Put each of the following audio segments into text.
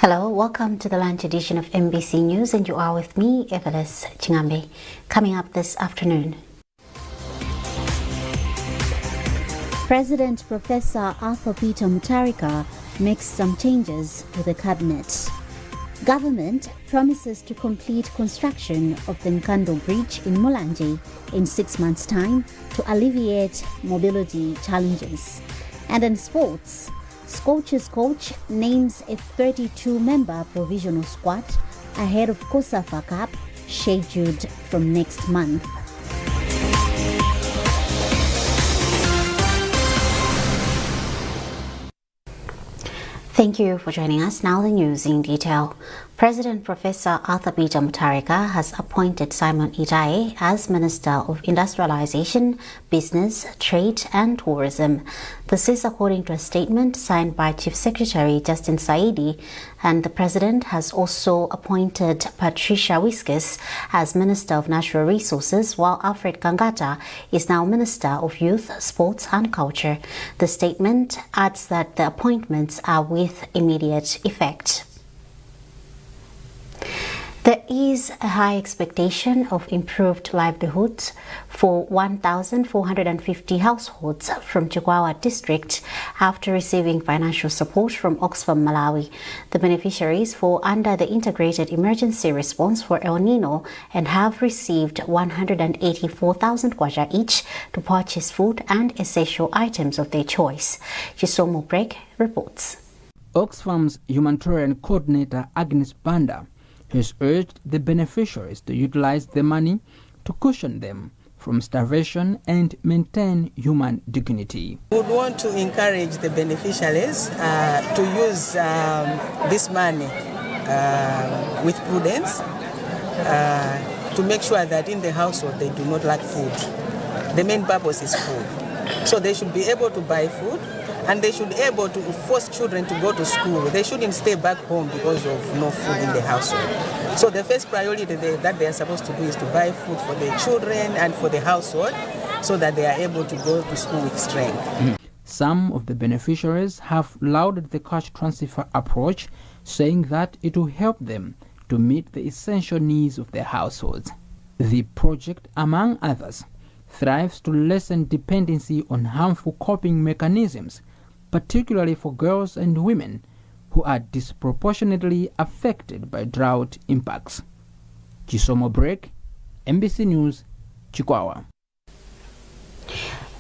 Hello, welcome to the lunch edition of MBC News, and you are with me, Evelis Chingambe. Coming up this afternoon. President Professor Arthur Peter Mutharika makes some changes to the cabinet. Government promises to complete construction of the Nando Bridge in Mulanje in 6 months' time to alleviate mobility challenges. And in sports, Scorchers coach names a 32-member provisional squad ahead of COSAFA Cup scheduled from next month. Thank you for joining us. Now the news in detail. President Professor Arthur Peter Mutharika has appointed Simon Itaye as Minister of Industrialization, Business, Trade and Tourism. This is according to a statement signed by Chief Secretary Justin Saidi, and the President has also appointed Patricia Whiskas as Minister of Natural Resources, while Alfred Kangata is now Minister of Youth, Sports and Culture. The statement adds that the appointments are with immediate effect. There is a high expectation of improved livelihoods for 1,450 households from Zagwa district after receiving financial support from Oxfam Malawi. The beneficiaries fall under the Integrated Emergency Response for El Nino and have received 184,000 kwacha each to purchase food and essential items of their choice. Chisomo Break reports. Oxfam's humanitarian coordinator Agnes Banda has urged the beneficiaries to utilize the money to cushion them from starvation and maintain human dignity. We would want to encourage the beneficiaries to use this money with prudence to make sure that in the household they do not lack food. The main purpose is food. So they should be able to buy food, and they should be able to force children to go to school. They shouldn't stay back home because of no food in the household. So the first priority that they are supposed to do is to buy food for their children and for the household so that they are able to go to school with strength. Some of the beneficiaries have lauded the cash transfer approach, saying that it will help them to meet the essential needs of their households. The project, among others, thrives to lessen dependency on harmful coping mechanisms, particularly for girls and women who are disproportionately affected by drought impacts. Chisomo Break, MBC News, Chikwawa.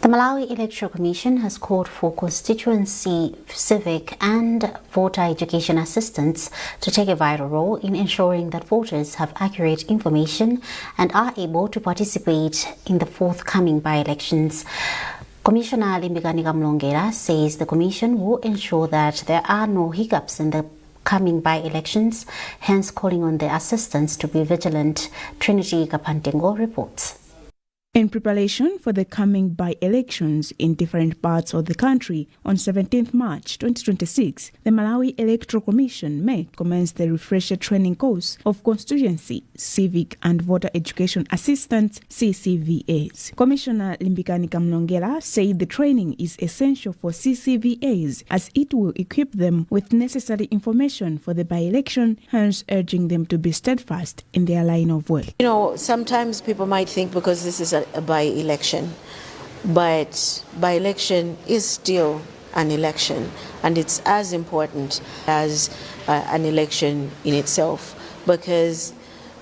The Malawi Electoral Commission has called for constituency, civic and voter education assistants to take a vital role in ensuring that voters have accurate information and are able to participate in the forthcoming by-elections. Commissioner Limbikanika Mlongela says the Commission will ensure that there are no hiccups in the coming by-elections, hence calling on the assistants to be vigilant. Trinity Kapantengo reports. In preparation for the coming by-elections in different parts of the country on 17th March 2026, the Malawi Electoral Commission may commence the refresher training course of Constituency, Civic and Voter Education Assistants (CCVAs). Commissioner Limbikanika Mlongela said the training is essential for CCVAs as it will equip them with necessary information for the by-election, hence urging them to be steadfast in their line of work. You know, sometimes people might think because this is a by-election, but by-election is still an election, and it's as important as an election in itself, because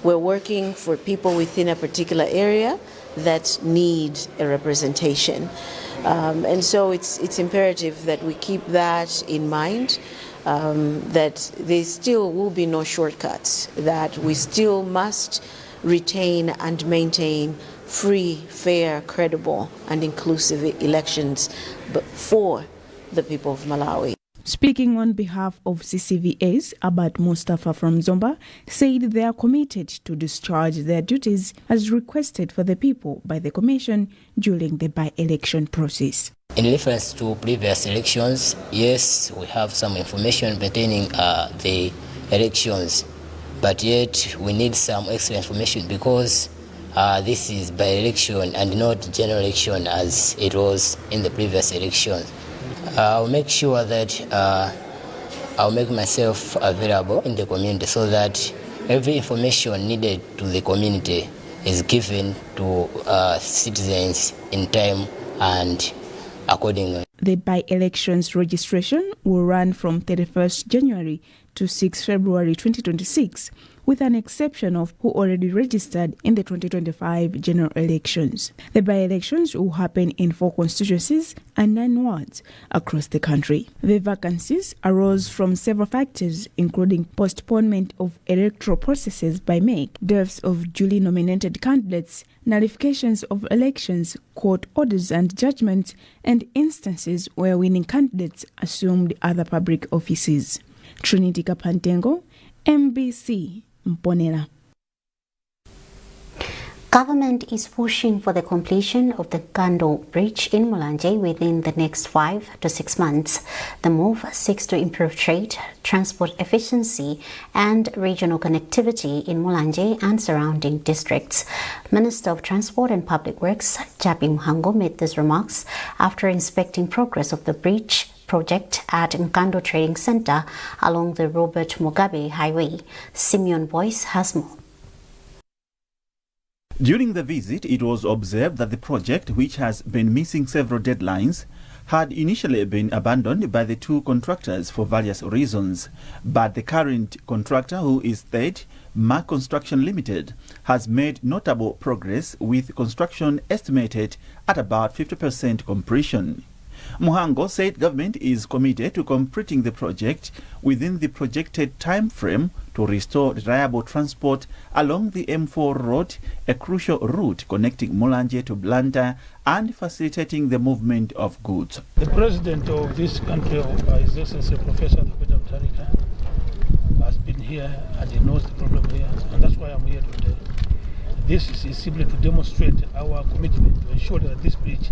we're working for people within a particular area that need a representation. And so it's imperative that we keep that in mind, that there still will be no shortcuts, that we still must retain and maintain free, fair, credible and inclusive elections but for the people of Malawi. Speaking on behalf of CCVAs, Abad Mustafa from Zomwe said they are committed to discharge their duties as requested for the people by the Commission during the by-election process. In reference to previous elections, yes, we have some information pertaining the elections, but yet we need some extra information because this is by-election and not general election as it was in the previous election. I'll make sure that I'll make myself available in the community so that every information needed to the community is given to citizens in time and accordingly. The by-elections registration will run from 31st January to 6 February 2026, with an exception of who already registered in the 2025 general elections. The by-elections will happen in 4 constituencies and 9 wards across the country. The vacancies arose from several factors, including postponement of electoral processes by MEC, deaths of duly nominated candidates, nullifications of elections, court orders and judgments, and instances where winning candidates assumed other public offices. Trinity Kapantengo, MBC, Mponela. Government is pushing for the completion of the Nando bridge in Mulanje within the next 5 to 6 months. The move seeks to improve trade, transport efficiency and regional connectivity in Mulanje and surrounding districts. Minister of Transport and Public Works, Jabi Muhango, made these remarks after inspecting progress of the bridge project at Nando Trading Center along the Robert Mugabe Highway. Simeon Boyce has more. During the visit, it was observed that the project, which has been missing several deadlines, had initially been abandoned by the 2 contractors for various reasons. But the current contractor, who is third, Mark Construction Limited, has made notable progress, with construction estimated at about 50% completion. Muhango said government is committed to completing the project within the projected time frame to restore reliable transport along the M4 road, a crucial route connecting Mulanje to Blantyre and facilitating the movement of goods. The president of this country, His Excellency Professor Peter Mutharika, has been here and he knows the problem here, and that's why I'm here today. This is simply to demonstrate our commitment to ensure that this bridge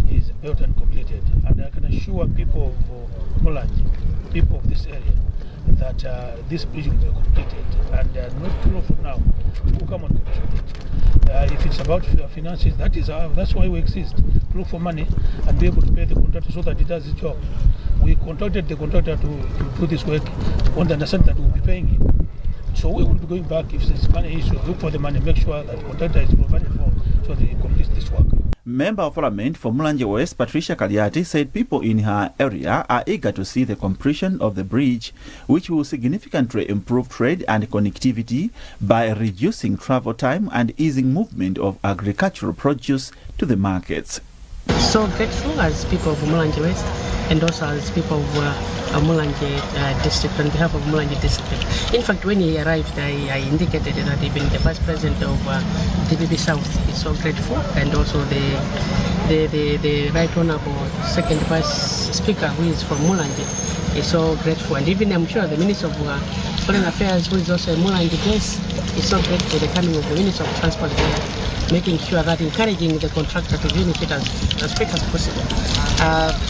is built and completed. And I can assure people of Mulanje, people of this area, that this bridge will be completed. And not too long from now, we'll come and contribute. If it's about finances, that's why we exist. To look for money and be able to pay the contractor so that he does his job. We contracted the contractor to do this work on the understanding that we'll be paying him. So we will be going back if there's money issue, look for the money, make sure that the contractor is provided for so that he completes this work. Member of Parliament for Mulanje West, Patricia Kaliati, said people in her area are eager to see the completion of the bridge, which will significantly improve trade and connectivity by reducing travel time and easing movement of agricultural produce to the markets. So grateful as people of Mulanje West and also as people of Mulanje district, on behalf of Mulanje district. In fact, when he arrived, I indicated that even the Vice President of DBB South is so grateful, and also the Right Honorable Second Vice Speaker, who is from Mulanje, is so grateful. And even I'm sure the Minister of Foreign Affairs, who is also a Mulanje base, is so grateful for the coming of the Minister of Transport here, making sure that encouraging the contractor to finish it as quick as possible.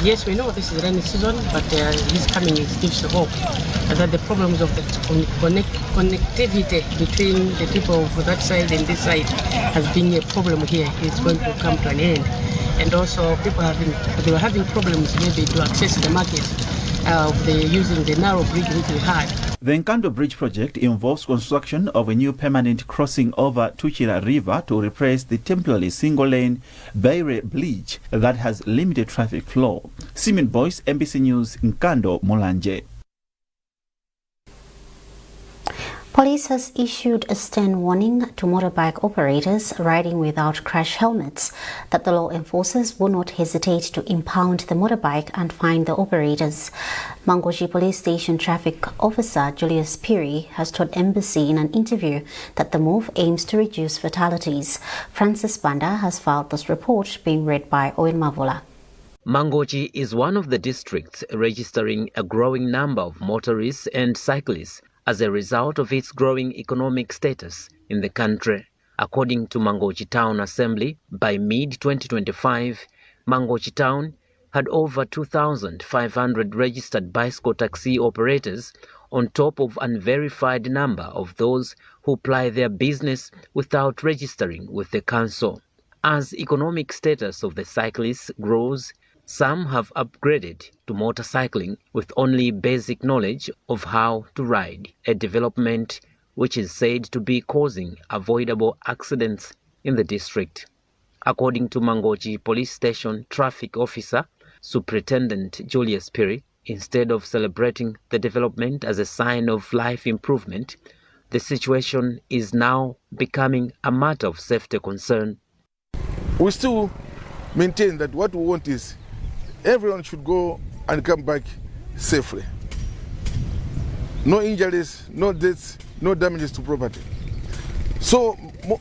Yes, we know this is rainy season, but his coming gives the hope that the problems of the connectivity between the people of that side and this side has been a problem here. It's going to come to an end. And also people were having problems maybe to access the market using the narrow bridge which we had. The Nando Bridge project involves construction of a new permanent crossing over Tuchira River to replace the temporary single-lane Beire Bridge that has limited traffic flow. Simeon Boyce, MBC News, Nando, Mulanje. Police has issued a stern warning to motorbike operators riding without crash helmets that the law enforcers will not hesitate to impound the motorbike and fine the operators. Mangochi Police Station Traffic Officer Julius Piri has told Embassy in an interview that the move aims to reduce fatalities. Francis Banda has filed this report, being read by Owen Mavola. Mangochi is one of the districts registering a growing number of motorists and cyclists as a result of its growing economic status in the country. According to Mangochi Town Assembly, by mid-2025, Mangochi Town had over 2,500 registered bicycle taxi operators on top of unverified number of those who ply their business without registering with the council. As economic status of the cyclists grows, Some have upgraded to motorcycling with only basic knowledge of how to ride, a development which is said to be causing avoidable accidents in the district. According to Mangochi Police Station Traffic Officer Superintendent Julius Piri, instead of celebrating the development as a sign of life improvement, the situation is now becoming a matter of safety concern. We still maintain that what we want is everyone should go and come back safely. No injuries, no deaths, no damages to property. So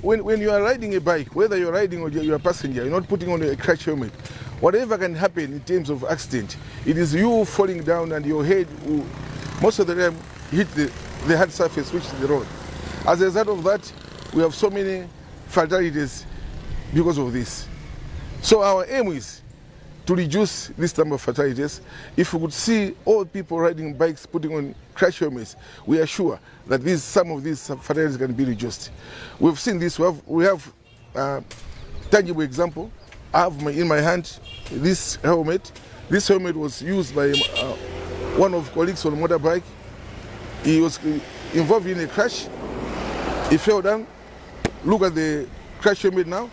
when you are riding a bike, whether you're riding or you're a passenger, you're not putting on a crash helmet, whatever can happen in terms of accident, it is you falling down and your head will, most of the time, hit the hard surface, which is the road. As a result of that, we have so many fatalities because of this. So our aim is to reduce this number of fatalities. If we could see all people riding bikes putting on crash helmets, we are sure that some of these fatalities can be reduced. We've seen this. We have tangible example. I have in my hand this helmet. This helmet was used by one of colleagues on a motorbike. He was involved in a crash. He fell down. Look at the crash helmet now.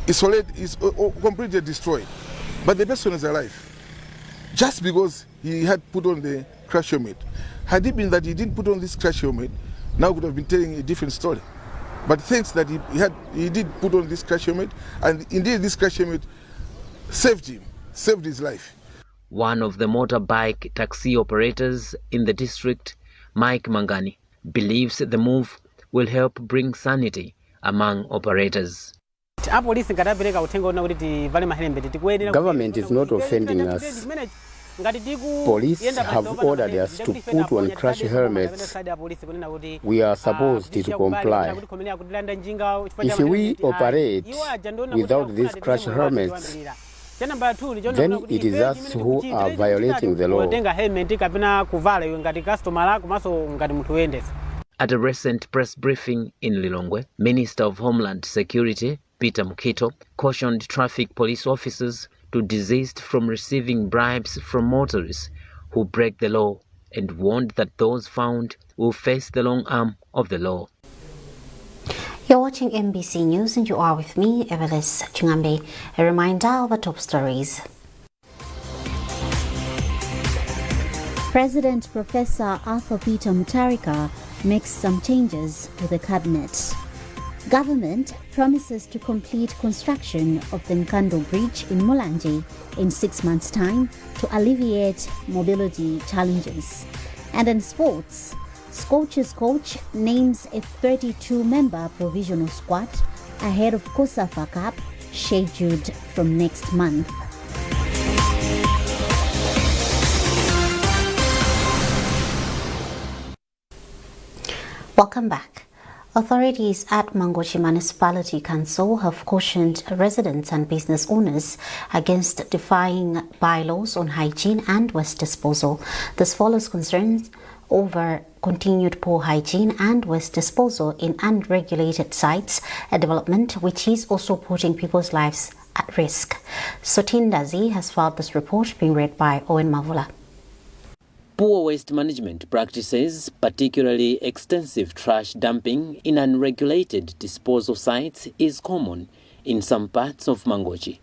It's completely destroyed. But the person is alive. Just because he had put on the crash helmet. Had it been that he didn't put on this crash helmet, now would have been telling a different story. But thanks that he did put on this crash helmet, and indeed this crash helmet saved him, saved his life. One of the motorbike taxi operators in the district, Mike Mangani, believes the move will help bring sanity among operators. Government is not offending us. Police have ordered us to put on crash helmets. We are supposed to comply. If we operate without these crash helmets, then it is us who are violating the law. At a recent press briefing in Lilongwe, Minister of Homeland Security Peter Mukito cautioned traffic police officers to desist from receiving bribes from motorists who break the law and warned that those found will face the long arm of the law. You're watching MBC News and you are with me, Evelis Chingambe. A reminder of the top stories. President Professor Arthur Peter Mutharika makes some changes to the cabinet. Government promises to complete construction of the Nando Bridge in Mulanje in 6 months' time to alleviate mobility challenges. And in sports, Scorchers coach names a 32-member provisional squad ahead of COSAFA Cup scheduled from next month. Welcome back. Authorities at Mangochi Municipality Council have cautioned residents and business owners against defying bylaws on hygiene and waste disposal. This follows concerns over continued poor hygiene and waste disposal in unregulated sites, a development which is also putting people's lives at risk. Sotin Dazi has filed this report, being read by Owen Mavula. Poor waste management practices, particularly extensive trash dumping in unregulated disposal sites, is common in some parts of Mangochi.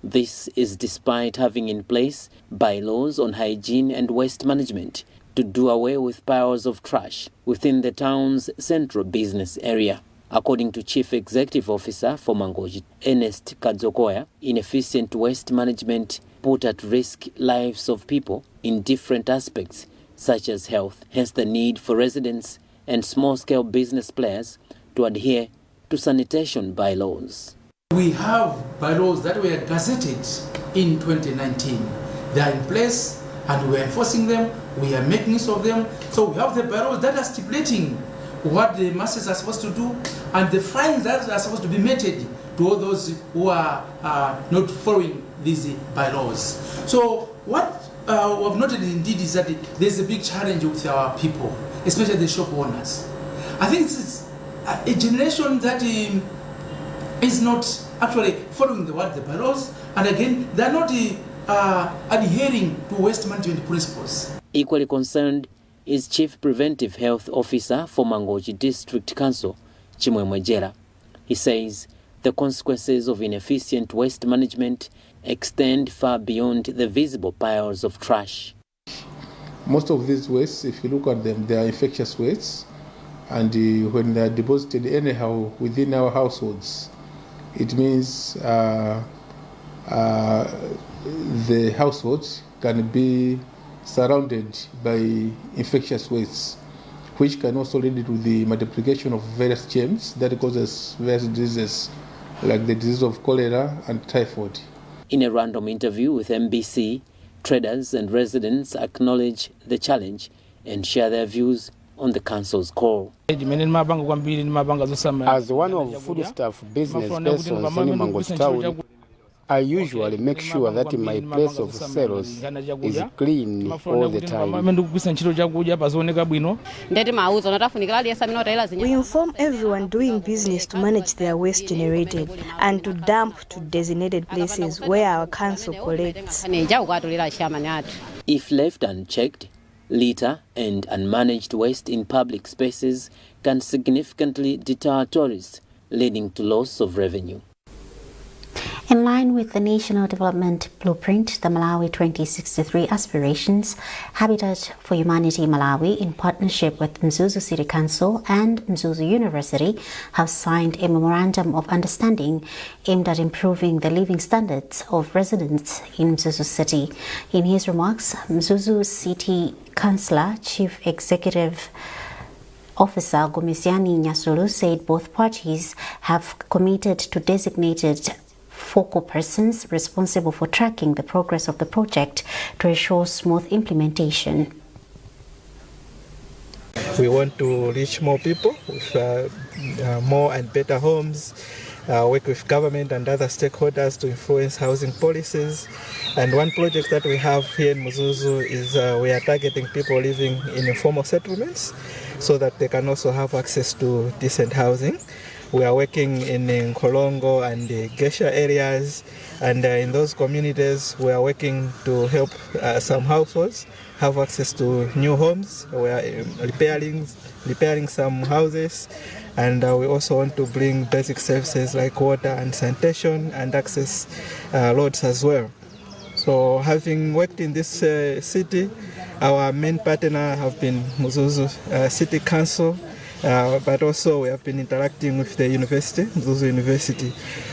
This is despite having in place bylaws on hygiene and waste management to do away with piles of trash within the town's central business area. According to Chief Executive Officer for Mangochi, Ernest Kadzokoya, inefficient waste management put at risk lives of people in different aspects, such as health, hence the need for residents and small-scale business players to adhere to sanitation bylaws. We have bylaws that were gazetted in 2019. They are in place and we are enforcing them, we are making use of them. So we have the bylaws that are stipulating what the masses are supposed to do and the fines that are supposed to be meted to all those who are not following these bylaws. So what we have noted indeed is that there's a big challenge with our people, especially the shop owners. I think it's a generation that is not actually following the bylaws, and again, they're not adhering to waste management principles. Equally concerned is Chief Preventive Health Officer for Mangochi District Council, Chimwemwe Jera. He says the consequences of inefficient waste management extend far beyond the visible piles of trash. Most of these wastes, if you look at them, they are infectious wastes, and when they are deposited anyhow within our households, it means the households can be surrounded by infectious wastes, which can also lead to the multiplication of various germs that causes various diseases, like the disease of cholera and typhoid. In a random interview with MBC, traders and residents acknowledge the challenge and share their views on the council's call. As one of foodstuff business persons in Mangochi Town, I usually make sure that my place of sales is clean all the time. We inform everyone doing business to manage their waste generated and to dump to designated places where our council collects. If left unchecked, litter and unmanaged waste in public spaces can significantly deter tourists, leading to loss of revenue. In line with the National Development Blueprint, the Malawi 2063 aspirations, Habitat for Humanity Malawi, in partnership with Mzuzu City Council and Mzuzu University, have signed a memorandum of understanding aimed at improving the living standards of residents in Mzuzu City. In his remarks, Mzuzu City Councillor, Chief Executive Officer Gomesiani Nyasulu said both parties have committed to designated focal persons responsible for tracking the progress of the project to ensure smooth implementation. We want to reach more people with more and better homes, work with government and other stakeholders to influence housing policies. And one project that we have here in Mzuzu is we are targeting people living in informal settlements so that they can also have access to decent housing. We are working in Nkolongo and the Gesha areas, and in those communities we are working to help some households have access to new homes. We are repairing some houses, and we also want to bring basic services like water and sanitation and access roads as well. So having worked in this city, our main partner have been Mzuzu City Council, but also we have been interacting with the university, Mzuzu University.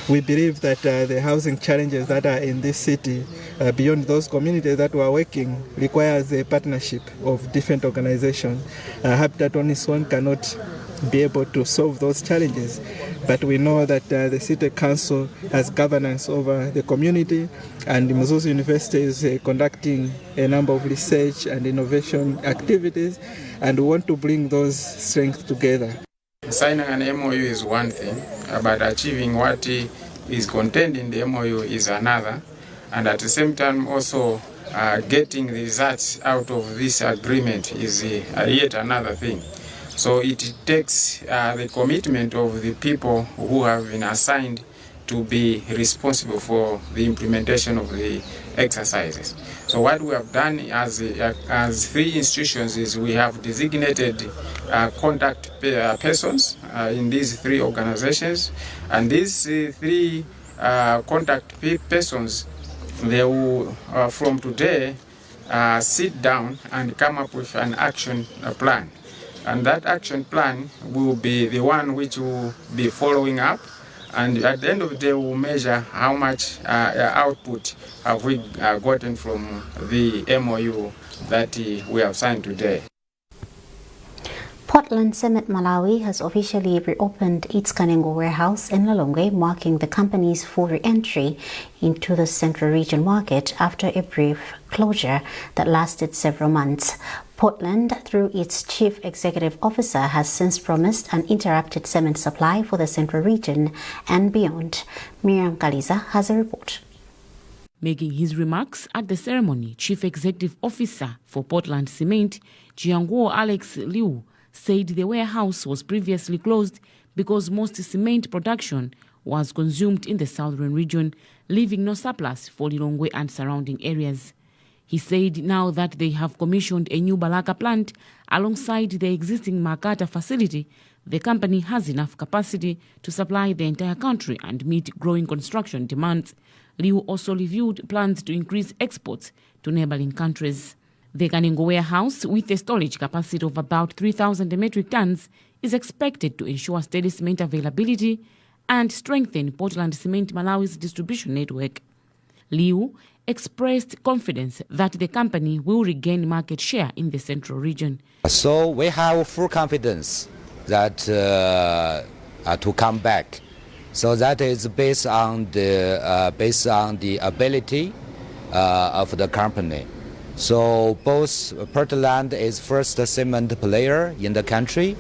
We believe that the housing challenges that are in this city, beyond those communities that we are working, requires a partnership of different organizations. Habitat on its own cannot be able to solve those challenges, but we know that the City Council has governance over the community, and Mzuzu University is conducting a number of research and innovation activities, and we want to bring those strengths together. Signing an MOU is one thing, but achieving what is contained in the MOU is another, and at the same time also getting the results out of this agreement is yet another thing. So it takes the commitment of the people who have been assigned to be responsible for the implementation of the exercises. So what we have done as three institutions is we have designated contact persons in these three organizations, and these three contact persons, they will from today sit down and come up with an action plan. And that action plan will be the one which will be following up, and at the end of the day we'll measure how much output have we gotten from the MOU that we have signed today. Portland Cement Malawi has officially reopened its Kanengo warehouse in Lilongwe, marking the company's full re-entry into the Central Region market after a brief closure that lasted several months. Portland, through its Chief Executive Officer, has since promised uninterrupted cement supply for the Central Region and beyond. Miriam Kaliza has a report. Making his remarks at the ceremony, Chief Executive Officer for Portland Cement, Jiangwo Alex Liu, said the warehouse was previously closed because most cement production was consumed in the southern region, leaving no surplus for Lilongwe and surrounding areas. He said now that they have commissioned a new Balaka plant alongside the existing Makata facility, the company has enough capacity to supply the entire country and meet growing construction demands. Liu also reviewed plans to increase exports to neighboring countries. The Kanengo warehouse, with a storage capacity of about 3,000 metric tons, is expected to ensure steady cement availability and strengthen Portland Cement Malawi's distribution network. Liu expressed confidence that the company will regain market share in the central region. So we have full confidence that to come back. So that is based on the ability of the company. So both Portland is first cement player in the country.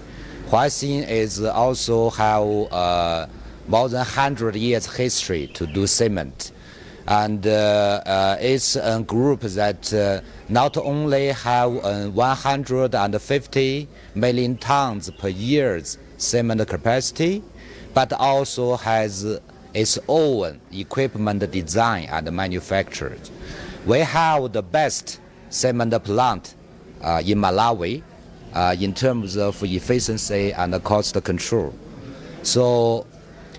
Huaxin is also have more than 100 years history to do cement. And it's a group that not only have 150 million tons per year cement capacity, but also has its own equipment design and manufactured. We have the best cement plant in Malawi in terms of efficiency and cost control. So,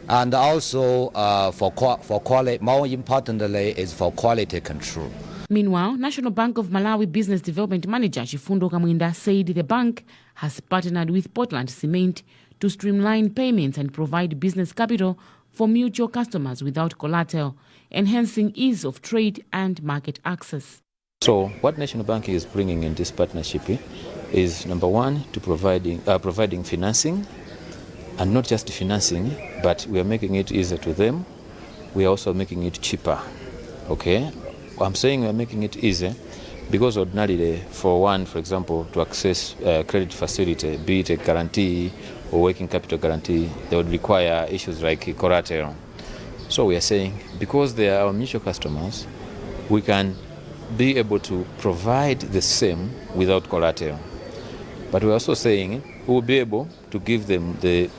and also for quality, more importantly, is for quality control. Meanwhile, National Bank of Malawi Business Development Manager Chifundo Kamwinda said the bank has partnered with Portland Cement to streamline payments and provide business capital for mutual customers without collateral, enhancing ease of trade and market access. So what National Bank is bringing in this partnership is, number one, to providing financing, and not just financing, but we are making it easier to them. We are also making it cheaper. Okay? I'm saying we are making it easier because ordinarily, for example, to access credit facility, be it a guarantee or working capital guarantee, they would require issues like collateral. So we are saying, because they are our mutual customers, we can be able to provide the same without collateral. But we're also saying we will be able to give them the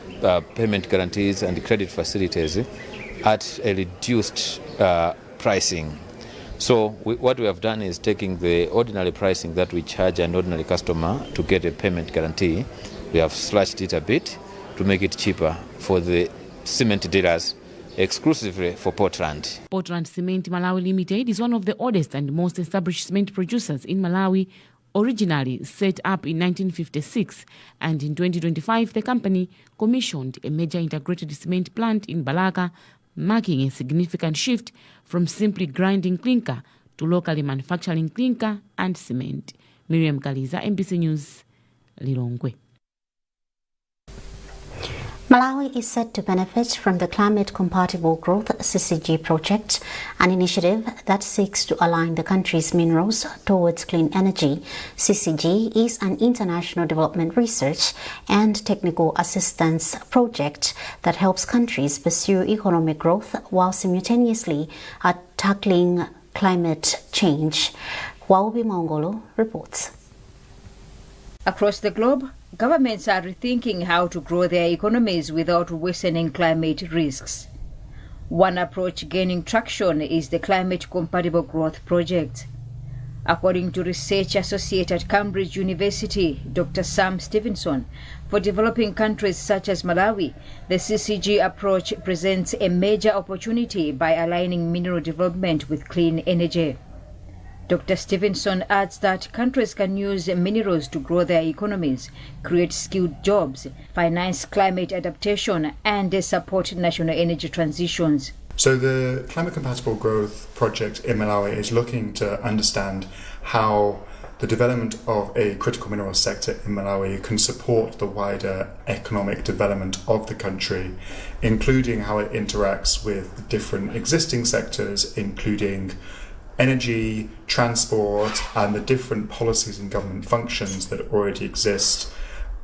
payment guarantees and the credit facilities at a reduced pricing. So what we have done is taking the ordinary pricing that we charge an ordinary customer to get a payment guarantee, we have slashed it a bit to make it cheaper for the cement dealers, exclusively for Portland. Portland Cement Malawi Limited is one of the oldest and most established cement producers in Malawi, originally set up in 1956, and in 2025 the company commissioned a major integrated cement plant in Balaka, marking a significant shift from simply grinding clinker to locally manufacturing clinker and cement. Miriam Kaliza, MBC News, Lilongwe. Malawi is set to benefit from the Climate Compatible Growth CCG project, an initiative that seeks to align the country's minerals towards clean energy. CCG is an international development research and technical assistance project that helps countries pursue economic growth while simultaneously tackling climate change. Waubi Mongolo reports. Across the globe, governments are rethinking how to grow their economies without worsening climate risks. One approach gaining traction is the Climate Compatible Growth Project. According to research associate at Cambridge University, Dr. Sam Stevenson, for developing countries such as Malawi, the CCG approach presents a major opportunity by aligning mineral development with clean energy. Dr. Stevenson adds that countries can use minerals to grow their economies, create skilled jobs, finance climate adaptation, and support national energy transitions. So the Climate Compatible Growth Project in Malawi is looking to understand how the development of a critical mineral sector in Malawi can support the wider economic development of the country, including how it interacts with different existing sectors, including energy, transport, and the different policies and government functions that already exist.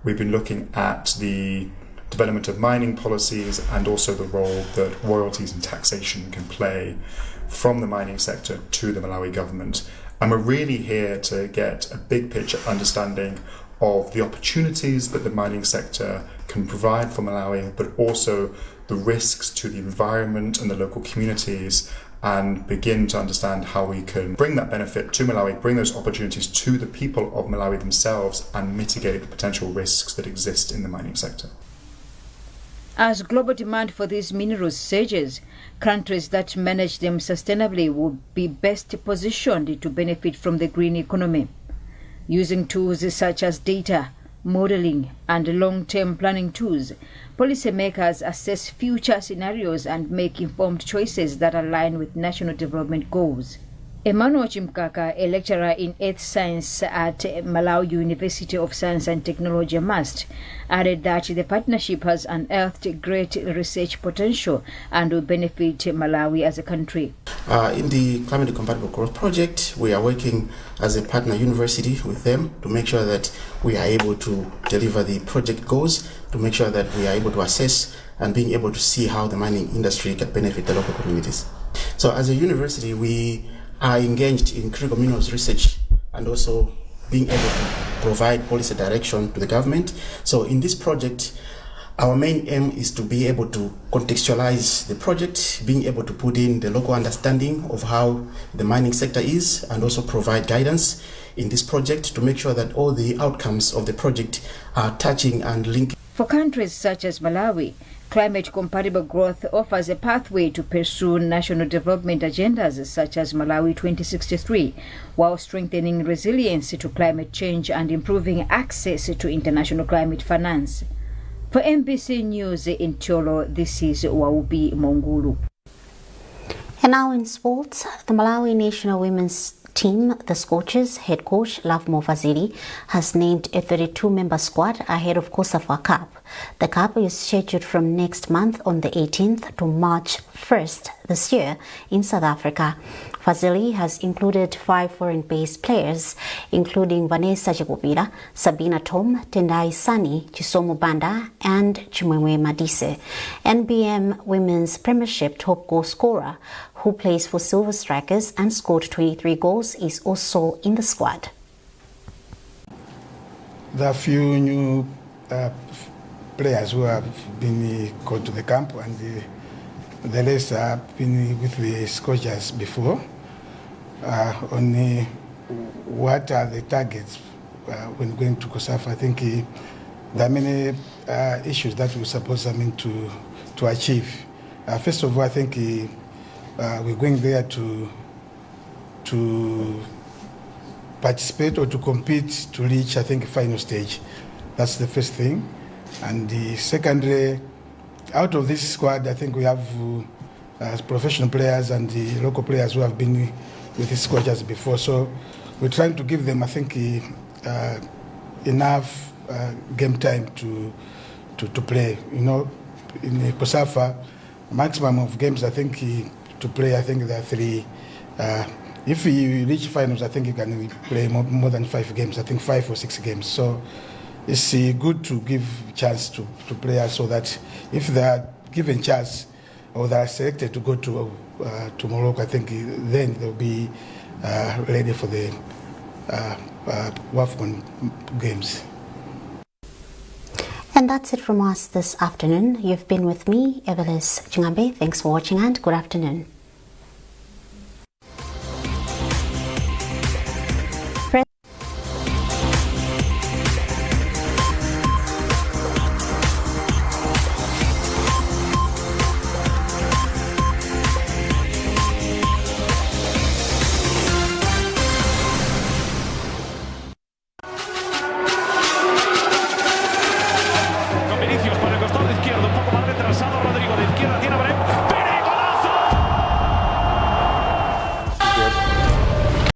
We've been looking at the development of mining policies and also the role that royalties and taxation can play from the mining sector to the Malawi government. And we're really here to get a big picture understanding of the opportunities that the mining sector can provide for Malawi, but also the risks to the environment and the local communities and begin to understand how we can bring that benefit to Malawi, bring those opportunities to the people of Malawi themselves, and mitigate the potential risks that exist in the mining sector. As global demand for these minerals surges, countries that manage them sustainably will be best positioned to benefit from the green economy. Using tools such as data, modeling, and long-term planning tools, policymakers assess future scenarios and make informed choices that align with national development goals. Emmanuel Chimkaka, a lecturer in earth science at Malawi University of Science and Technology, MUST, added that the partnership has unearthed great research potential and will benefit Malawi as a country. In the Climate Compatible Growth Project, we are working as a partner university with them to make sure that we are able to deliver the project goals, to make sure that we are able to assess and being able to see how the mining industry can benefit the local communities. So as a university, we are engaged in critical minerals research and also being able to provide policy direction to the government. So in this project, our main aim is to be able to contextualize the project, being able to put in the local understanding of how the mining sector is, and also provide guidance in this project to make sure that all the outcomes of the project are touching and linked. For countries such as Malawi, climate-compatible growth offers a pathway to pursue national development agendas such as Malawi 2063, while strengthening resilience to climate change and improving access to international climate finance. For MBC News in Cholo, this is Waubi Mongulu. And now in sports, the Malawi national women's team, the Scorchers, head coach Lovemo Fazili has named a 32-member squad ahead of Kosafa Cup. The Cup is scheduled from next month on the 18th to March 1st this year in South Africa. Fazili has included 5 foreign-based players, including Vanessa Jagopira, Sabina Tom, Tendai Sani, Chisomo Banda, and Chimwemwe Madise. NBM Women's Premiership top goal scorer, who plays for Silver Strikers and scored 23 goals, is also in the squad. There are a few new players who have been called to the camp, and the rest have been with the Scorchers before. On what are the targets when going to Kosafa, I think there are many issues that we're supposed to achieve. First of all, I think we're going there to participate or to compete to reach, I think, final stage. That's the first thing. And the secondly, out of this squad, I think we have professional players and the local players who have been with the Scorchers before. So we're trying to give them, I think, enough game time to play. You know, in Kosafa, maximum of games, I think, to play, I think there are 3. If you reach finals, I think you can play more than 5 games. I think 5 or 6 games. So it's good to give chance to players so that if they are given chance or they are selected to go to Morocco, I think then they'll be ready for the WAFCON games. And that's it from us this afternoon. You've been with me, Evelis Chingambe. Thanks for watching and good afternoon.